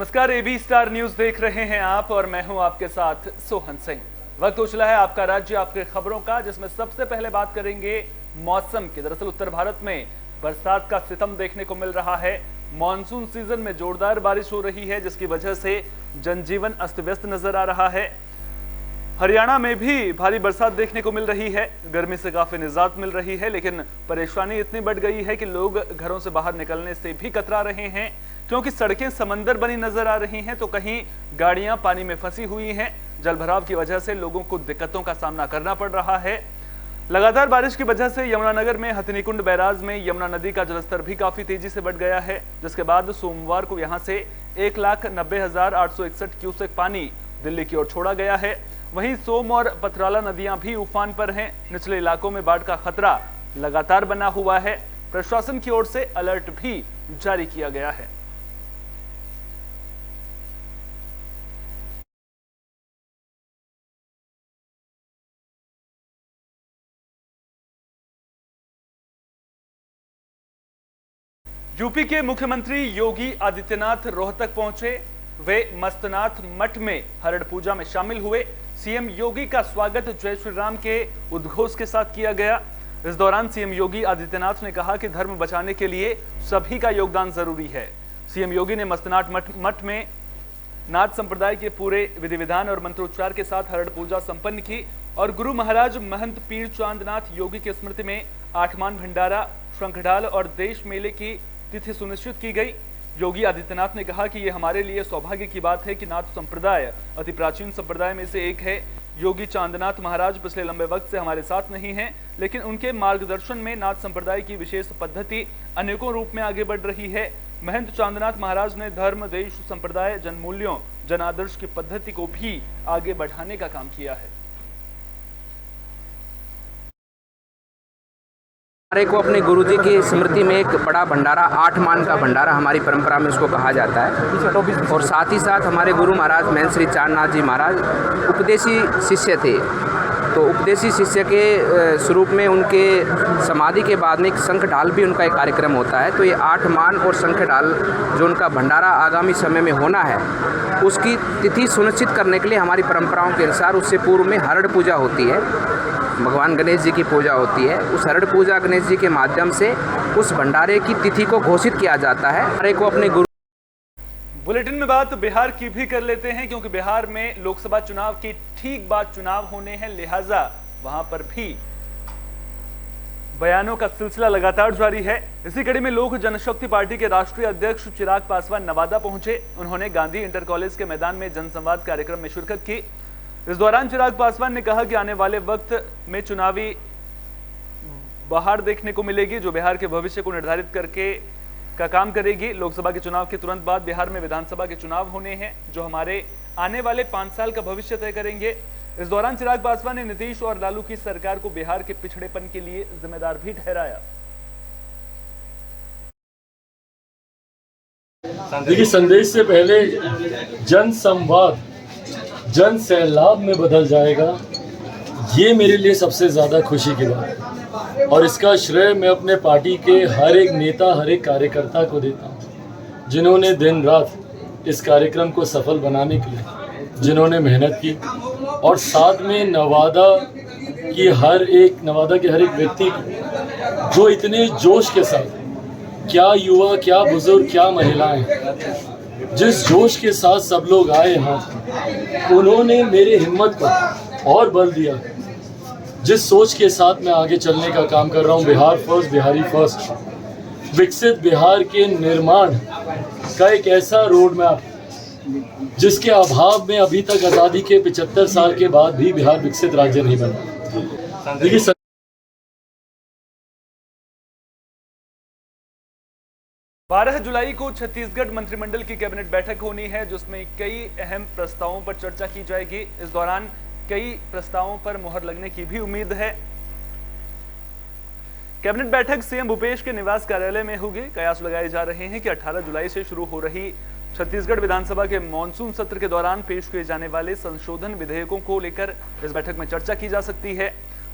नमस्कार, AB star news देख रहे हैं आप और मैं हूं आपके साथ सोहन सिंह। वक्त उछला है आपका राज्य आपके खबरों का, जिसमें सबसे पहले बात करेंगे मौसम की। दरअसल उत्तर भारत में बरसात का सितम देखने को मिल रहा है। मॉनसून सीजन में जोरदार बारिश हो रही है, जिसकी वजह से जनजीवन अस्त व्यस्त नजर आ रहा है। हरियाणा में भी भारी बरसात देखने को मिल रही है। गर्मी से काफी निजात मिल रही है, लेकिन परेशानी इतनी बढ़ गई है कि लोग घरों से बाहर निकलने से भी कतरा रहे हैं, क्योंकि सड़कें समंदर बनी नजर आ रही हैं, तो कहीं गाड़ियां पानी में फंसी हुई हैं। जलभराव की वजह से लोगों को दिक्कतों का सामना करना पड़ रहा है। लगातार बारिश की वजह से यमुनानगर में हथिनीकुंड बैराज में यमुना नदी का जलस्तर भी काफी तेजी से बढ़ गया है, जिसके बाद सोमवार को यहां से 1,90,861 क्यूसेक पानी दिल्ली की ओर छोड़ा गया है। वहीं सोम और पथराला नदियां भी उफान पर हैं। निचले इलाकों में बाढ़ का खतरा लगातार बना हुआ है। प्रशासन की ओर से अलर्ट भी जारी किया गया है। यूपी के मुख्यमंत्री योगी आदित्यनाथ रोहतक पहुंचे। वे मस्तनाथ मठ में हरण पूजा में शामिल हुए। सीएम योगी का स्वागत जय श्री राम के उद्घोष के साथ किया गया। इस दौरान सीएम योगी आदित्यनाथ ने कहा कि धर्म बचाने के लिए सभी का योगदान जरूरी है। सीएम योगी ने मस्तनाथ मठ में नाथ संप्रदाय के पूरे विधि विधान और मंत्रोच्चार के साथ हरण पूजा संपन्न की और गुरु महाराज महंत पीर चांदनाथ योगी की स्मृति में आठमान भंडारा, शंखढाल और देश मेले की तिथि सुनिश्चित की गई। योगी आदित्यनाथ ने कहा कि यह हमारे लिए सौभाग्य की बात है कि नाथ संप्रदाय अति प्राचीन संप्रदाय में से एक है। योगी चांदनाथ महाराज पिछले लंबे वक्त से हमारे साथ नहीं हैं, लेकिन उनके मार्गदर्शन में नाथ संप्रदाय की विशेष पद्धति अनेकों रूप में आगे बढ़ रही है। महंत चांदनाथ महाराज ने धर्म, देश, संप्रदाय, जनमूल्यों, जन आदर्श की पद्धति को भी आगे बढ़ाने का काम किया है। हमारे को अपने गुरुजी की स्मृति में एक बड़ा भंडारा, 8 मान का भंडारा हमारी परंपरा में इसको कहा जाता है। और साथ ही साथ हमारे गुरु महाराज महंत श्री चांदनाथ जी महाराज उपदेशी शिष्य थे, तो उपदेशी शिष्य के स्वरूप में उनके समाधि के बाद में एक शंखढाल भी उनका एक कार्यक्रम होता है। तो ये 8 मान और शंखढाल जो उनका भंडारा आगामी समय में होना है, उसकी तिथि सुनिश्चित करने के लिए हमारी परंपराओं के अनुसार उससे पूर्व में हरण पूजा होती है, भगवान गणेश जी की पूजा होती है। उस हरण पूजा गणेश जी के माध्यम से उस भंडारे की तिथि को घोषित किया जाता है। हमारे को अपने गुरु बुलेटिन में बात बिहार की भी कर लेते हैं, क्योंकि बिहार में लोकसभा चुनाव की ठीक बाद चुनाव होने हैं, लिहाजा वहां पर भी बयानों का सिलसिला लगातार जारी है। इसी कड़ी में लोक जनशक्ति पार्टी के राष्ट्रीय अध्यक्ष चिराग पासवान नवादा पहुंचे। उन्होंने गांधी इंटर कॉलेज के मैदान में जनसंवाद कार्यक्रम में शिरकत की। इस दौरान चिराग पासवान ने कहा कि आने वाले वक्त में चुनावी बहार देखने को मिलेगी, जो बिहार के भविष्य को निर्धारित करके का काम करेगी। लोकसभा के चुनाव के तुरंत बाद बिहार में विधानसभा के चुनाव होने हैं, जो हमारे आने वाले 5 साल का भविष्य तय करेंगे। इस दौरान चिराग पासवान ने नीतीश और लालू की सरकार को बिहार के पिछड़ेपन के लिए जिम्मेदार भी ठहराया। देखिए, संदेश से पहले जन संवाद जन सैलाब में बदल जाएगा, ये मेरे लिए सबसे ज़्यादा खुशी की बात है। और इसका श्रेय मैं अपने पार्टी के हर एक नेता, हर एक कार्यकर्ता को देता हूँ, जिन्होंने दिन रात इस कार्यक्रम को सफल बनाने के लिए जिन्होंने मेहनत की, और साथ में नवादा के हर एक व्यक्ति को जो इतने जोश के साथ, क्या युवा, क्या बुजुर्ग, क्या महिलाएं, जिस जोश के साथ सब लोग आए यहाँ, उन्होंने मेरे हिम्मत को और बल दिया। जिस सोच के साथ मैं आगे चलने का काम कर रहा हूँ, बिहार फर्स्ट, बिहारी फर्स्ट, विकसित बिहार के निर्माण का एक ऐसा रोड मैप जिसके अभाव में अभी तक आज़ादी के 75 साल के बाद भी बिहार विकसित राज्य नहीं बना। देखिए, 12 जुलाई को छत्तीसगढ़ मंत्रिमंडल की कैबिनेट बैठक होनी है, जिसमें कई अहम प्रस्तावों पर चर्चा की जाएगी। इस दौरान कई प्रस्तावों पर मुहर लगने की भी उम्मीद है। कैबिनेट बैठक सीएम भूपेश के निवास कार्यालय में होगी। कयास लगाए जा रहे हैं कि 18 जुलाई से शुरू हो रही छत्तीसगढ़ विधानसभा के मॉनसून सत्र के दौरान पेश किए जाने वाले संशोधन विधेयकों को लेकर इस बैठक में चर्चा की जा सकती है।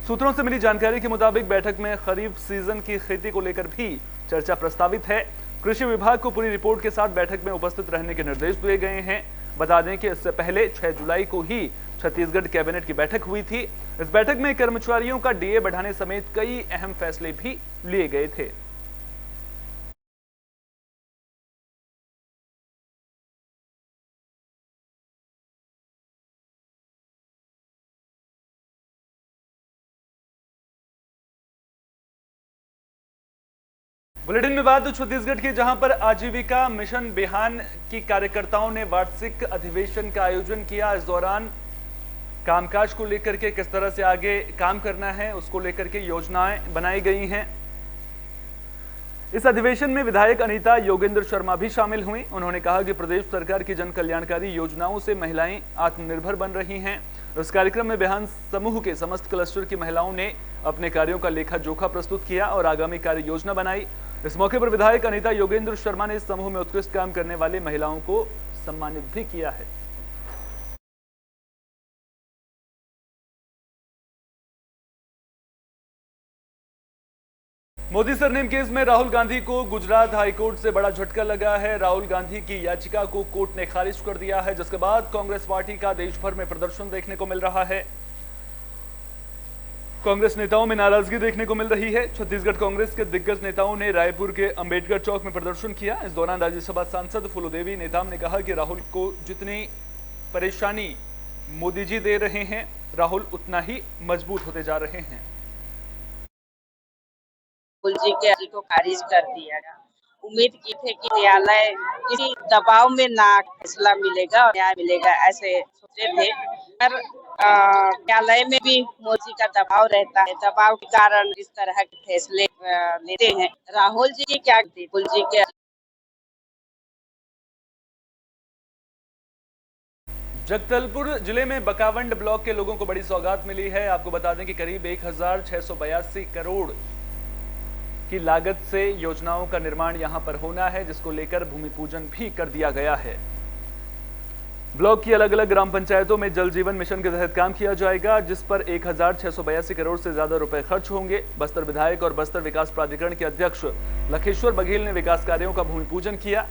सूत्रों से मिली जानकारी के मुताबिक बैठक में खरीफ सीजन की खेती को लेकर भी चर्चा प्रस्तावित है। कृषि विभाग को पूरी रिपोर्ट के साथ बैठक में उपस्थित रहने के निर्देश दिए गए हैं। बता दें कि इससे पहले 6 जुलाई को ही छत्तीसगढ़ कैबिनेट की बैठक हुई थी। इस बैठक में कर्मचारियों का डीए बढ़ाने समेत कई अहम फैसले भी लिए गए थे। बुलेटिन में बात छत्तीसगढ़ के, जहां पर आजीविका मिशन बिहान की कार्यकर्ताओं ने वार्षिक अधिवेशन का आयोजन किया। इस दौरान कामकाज को लेकर के किस तरह से आगे काम करना है उसको लेकर के योजनाएं बनाई गई हैं। इस अधिवेशन में विधायक अनीता योगेंद्र शर्मा भी शामिल हुई। उन्होंने कहा कि प्रदेश सरकार की जन कल्याणकारी योजनाओं से महिलाएं आत्मनिर्भर बन रही हैं। इस कार्यक्रम में बिहान समूह के समस्त क्लस्टर की महिलाओं ने अपने कार्यों का लेखा जोखा प्रस्तुत किया और आगामी कार्य योजना बनाई। इस मौके पर विधायक अनीता योगेंद्र शर्मा ने इस समूह में उत्कृष्ट काम करने वाले महिलाओं को सम्मानित भी किया है। मोदी सरनेम केस में राहुल गांधी को गुजरात हाईकोर्ट से बड़ा झटका लगा है। राहुल गांधी की याचिका को कोर्ट ने खारिज कर दिया है, जिसके बाद कांग्रेस पार्टी का देश भर में प्रदर्शन देखने को मिल रहा है। कांग्रेस नेताओं में नाराजगी देखने को मिल रही है। छत्तीसगढ़ कांग्रेस के दिग्गज नेताओं ने रायपुर के अंबेडकर चौक में प्रदर्शन किया। इस दौरान राज्यसभा सांसद फूलोदेवी नेताम ने कहा कि राहुल को जितनी परेशानी मोदी जी दे रहे हैं, राहुल उतना ही मजबूत होते जा रहे हैं। राहुल जी के अर्जी को खारिज कर दिया गया। उम्मीद की थे कि न्यायालय किसी दबाव में ना फैसला मिलेगा और न्याय मिलेगा, ऐसे सोचे थे। पर न्यायालय में भी मोदी का दबाव रहता है। दबाव के कारण इस तरह के फैसले लेते हैं। राहुल जी की क्या, राहुल जी के जगदलपुर जिले में बकावंड ब्लॉक के लोगों को बड़ी सौगात मिली है। आपको बता दें कि करीब 1682 करोड़ की लागत से योजनाओं का निर्माण यहां पर होना है, जिसको लेकर भूमि पूजन भी कर दिया गया है। ब्लॉक की अलग अलग ग्राम पंचायतों में जल जीवन मिशन के तहत काम किया जाएगा, जिस पर 1682 करोड़ से ज्यादा रुपए खर्च होंगे। बस्तर विधायक और बस्तर विकास प्राधिकरण के अध्यक्ष लखेश्वर बघेल ने विकास कार्यों का भूमि पूजन किया।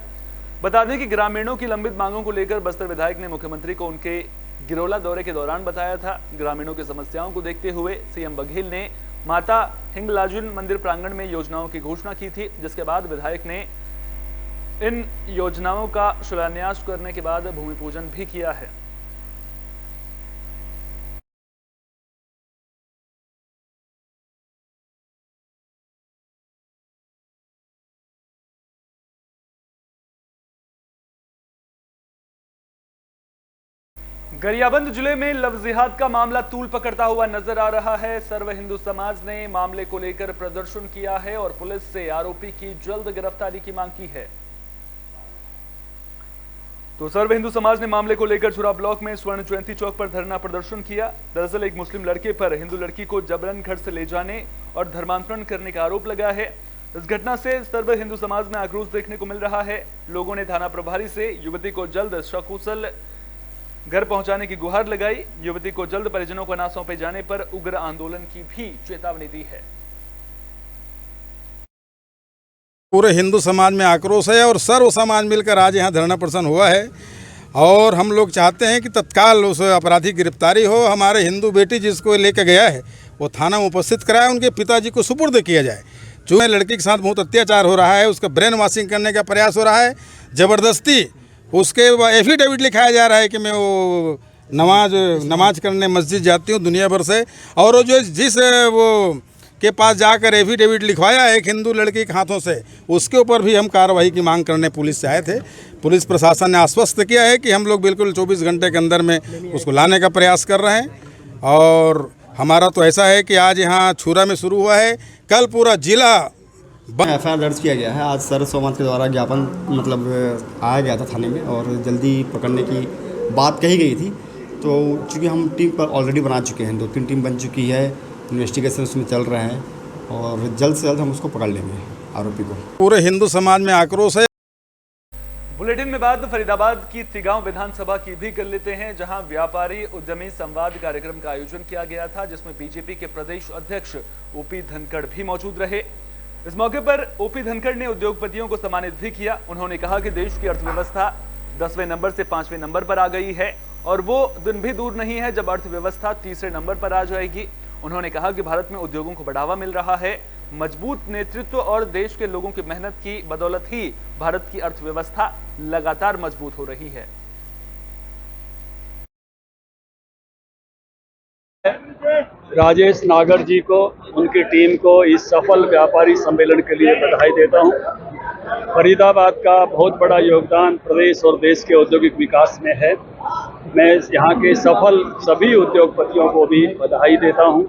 बता दें कि ग्रामीणों की लंबित मांगों को लेकर बस्तर विधायक ने मुख्यमंत्री को उनके गिरोला दौरे के दौरान बताया था। ग्रामीणों की समस्याओं को देखते हुए सीएम बघेल ने माता हिंगलाजुन मंदिर प्रांगण में योजनाओं की घोषणा की थी, जिसके बाद विधायक ने इन योजनाओं का शिलान्यास करने के बाद भूमि पूजन भी किया है। गरियाबंद जिले में लव जिहाद का मामला तूल पकड़ता हुआ नजर आ रहा है। सर्व हिंदू समाज ने मामले को लेकर प्रदर्शन किया है और पुलिस से आरोपी की जल्द गिरफ्तारी की मांग की है। तो सर्व हिंदू समाज ने मामले को लेकर छुरा ब्लॉक में स्वर्ण जयंती चौक पर धरना प्रदर्शन किया। दरअसल एक मुस्लिम लड़के पर हिंदू लड़की को जबरन घर से ले जाने और धर्मांतरण करने का आरोप लगा है। इस घटना से सर्व हिंदू समाज में आक्रोश देखने को मिल रहा है। लोगों ने थाना प्रभारी से युवती को जल्द सकुशल घर पहुंचाने की गुहार लगाई। युवती को जल्द परिजनों को ना सौंपे जाने पर उग्र आंदोलन की भी चेतावनी दी है। पूरे हिंदू समाज में आक्रोश है और सर्व समाज मिलकर आज यहाँ धरना प्रदर्शन हुआ है और हम लोग चाहते हैं कि तत्काल उस अपराधी की गिरफ्तारी हो। हमारे हिंदू बेटी जिसको लेकर गया है वो थाना में उपस्थित कराए, उनके पिताजी को सुपुर्द किया जाए। चूँकि लड़की के साथ बहुत अत्याचार हो रहा है, उसका ब्रेन वॉशिंग करने का प्रयास हो रहा है, ज़बरदस्ती उसके एफिडेविट लिखाया जा रहा है कि मैं वो नमाज करने मस्जिद जाती हूँ दुनिया भर से, और वो जो जिस वो के पास जाकर एफिडेविट लिखवाया है एक हिंदू लड़की के हाथों से, उसके ऊपर भी हम कार्रवाई की मांग करने पुलिस से आए थे। पुलिस प्रशासन ने आश्वस्त किया है कि हम लोग बिल्कुल 24 घंटे के अंदर में उसको लाने का प्रयास कर रहे हैं। और हमारा तो ऐसा है कि आज यहाँ छुरा में शुरू हुआ है, कल पूरा जिला एफआईआर दर्ज किया गया है। आज सर्व समाज के द्वारा ज्ञापन आया गया था थाने में और जल्दी पकड़ने की बात कही गई थी। तो चूँकि हम टीम पर ऑलरेडी बना चुके हैं, 2-3 टीम बन चुकी है, इन्वेस्टिगेशन उसमें चल रहे हैं और जल्द से जल्द हम उसको पकड़ लेंगे आरोपी को। पूरे हिंदू समाज में आक्रोश है। बुलेटिन में बात फरीदाबाद की तिगांव विधानसभा की भी कर लेते हैं, जहां व्यापारी उद्यमी संवाद कार्यक्रम का आयोजन किया गया था, जिसमें बीजेपी के प्रदेश अध्यक्ष ओपी धनखड़ भी मौजूद रहे। इस मौके पर ओपी धनखड़ ने उद्योगपतियों को सम्मानित भी किया। उन्होंने कहा कि देश की अर्थव्यवस्था 10वें नंबर से 5वें नंबर पर आ गई है और वो दिन भी दूर नहीं है जब अर्थव्यवस्था 3रे नंबर पर आ जाएगी। उन्होंने कहा कि भारत में उद्योगों को बढ़ावा मिल रहा है। मजबूत नेतृत्व और देश के लोगों की मेहनत की बदौलत ही भारत की अर्थव्यवस्था लगातार मजबूत हो रही है। राजेश नागर जी को, उनकी टीम को इस सफल व्यापारी सम्मेलन के लिए बधाई देता हूं। फरीदाबाद का बहुत बड़ा योगदान प्रदेश और देश के औद्योगिक विकास में है। मैं यहाँ के सफल सभी उद्योगपतियों को भी बधाई देता हूं।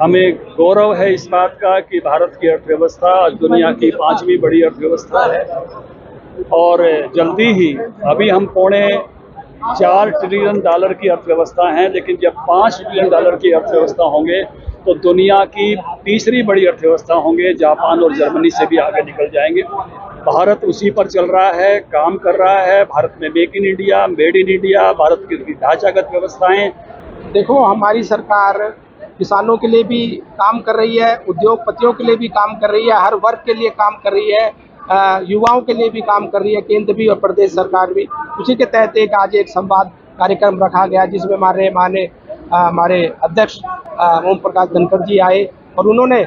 हमें गौरव है इस बात का कि भारत की अर्थव्यवस्था आज दुनिया की 5वीं बड़ी अर्थव्यवस्था है और जल्दी ही, अभी हम $4 ट्रिलियन की अर्थव्यवस्था हैं, लेकिन जब $5 ट्रिलियन की अर्थव्यवस्था होंगे तो दुनिया की 3री बड़ी अर्थव्यवस्था होंगे। जापान और जर्मनी से भी आगे निकल जाएंगे। भारत उसी पर चल रहा है, काम कर रहा है। भारत में make in India, made in India, Bharat की ढांचागत व्यवस्थाएं। देखो, हमारी सरकार किसानों के लिए भी काम कर रही है, उद्योगपतियों के लिए भी काम कर रही है, हर वर्ग के लिए काम कर रही है, युवाओं के लिए भी काम कर रही है, केंद्र भी और प्रदेश सरकार भी। उसी के तहत आज एक संवाद कार्यक्रम रखा गया जिसमें हमारे अध्यक्ष ओम प्रकाश धनखड़ जी आए और उन्होंने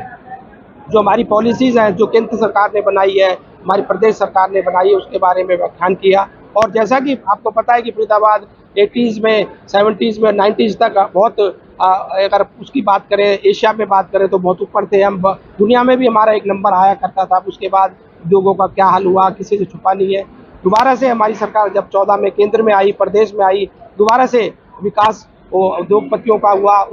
जो हमारी पॉलिसीज़ हैं, जो केंद्र सरकार ने बनाई है, हमारी प्रदेश सरकार ने बनाई है, उसके बारे में व्याख्यान किया। और जैसा कि आपको पता है कि फरीदाबाद 80s में, 70s में, 90s तक बहुत, अगर उसकी बात करें, एशिया में बात करें तो बहुत ऊपर थे हम। दुनिया में भी हमारा एक नंबर आया करता था। उसके बाद उद्योगों का क्या हाल हुआ, किसी से छुपा नहीं है। दोबारा से हमारी सरकार जब 14 में केंद्र में आई, प्रदेश में आई, दोबारा से विकास उद्योगपतियों का हुआ।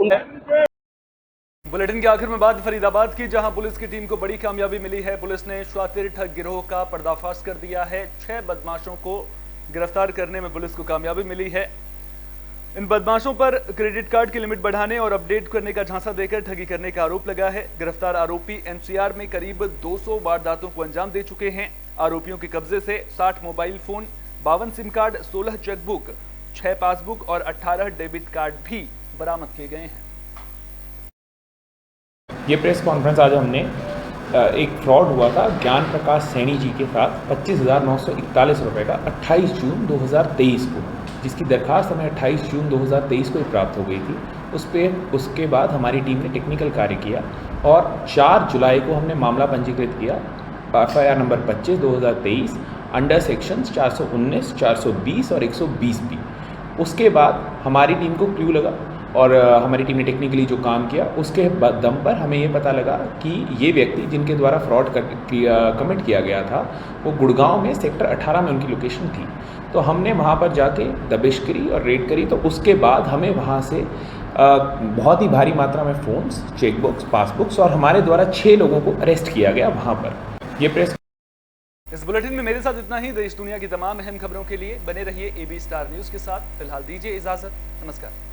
बुलेटिन के आखिर में बात फरीदाबाद की, जहां पुलिस की टीम को बड़ी कामयाबी मिली है। पुलिस ने शातिर ठग गिरोह का पर्दाफाश कर दिया है। 6 बदमाशों को गिरफ्तार करने में पुलिस को कामयाबी मिली है। इन बदमाशों पर क्रेडिट कार्ड की लिमिट बढ़ाने और अपडेट करने का झांसा देकर ठगी करने का आरोप लगा है। गिरफ्तार आरोपी एनसीआर में करीब 200 वारदातों को अंजाम दे चुके हैं। आरोपियों के कब्जे से 60 mobile phone, 52 SIM card, 16 chequebook, 6 passbook और 18 डेबिट कार्ड भी बरामद किए गए हैं। ये प्रेस कॉन्फ्रेंस आज हमने एक फ्रॉड हुआ था ज्ञान प्रकाश सैनी जी के साथ 25,941 रुपये का 28 जून 2023 को, जिसकी दरखास्त हमें 28 जून 2023 को ही प्राप्त हो गई थी। उसके बाद हमारी टीम ने टेक्निकल कार्य किया और 4 जुलाई को हमने मामला पंजीकृत किया FIR नंबर 25/2023 अंडर सेक्शंस 419, 420 और 120B। उसके बाद हमारी टीम को क्लू लगा और हमारी टीम ने टेक्निकली जो काम किया उसके दम पर हमें ये पता लगा कि ये व्यक्ति जिनके द्वारा फ्रॉड कमिट किया गया था वो गुड़गांव में सेक्टर 18 में उनकी लोकेशन थी। तो हमने वहाँ पर जाके दबिश करी और रेड करी। तो उसके बाद हमें वहाँ से बहुत ही भारी मात्रा में फ़ोन्स, चेकबुक्स, पासबुक्स और हमारे द्वारा 6 लोगों को अरेस्ट किया गया वहाँ पर। ये प्रेस इस बुलेटिन में मेरे साथ इतना ही। देश दुनिया की तमाम अहम खबरों के लिए बने रहिए AB स्टार न्यूज़ के साथ। फिलहाल दीजिए इजाज़त। नमस्कार।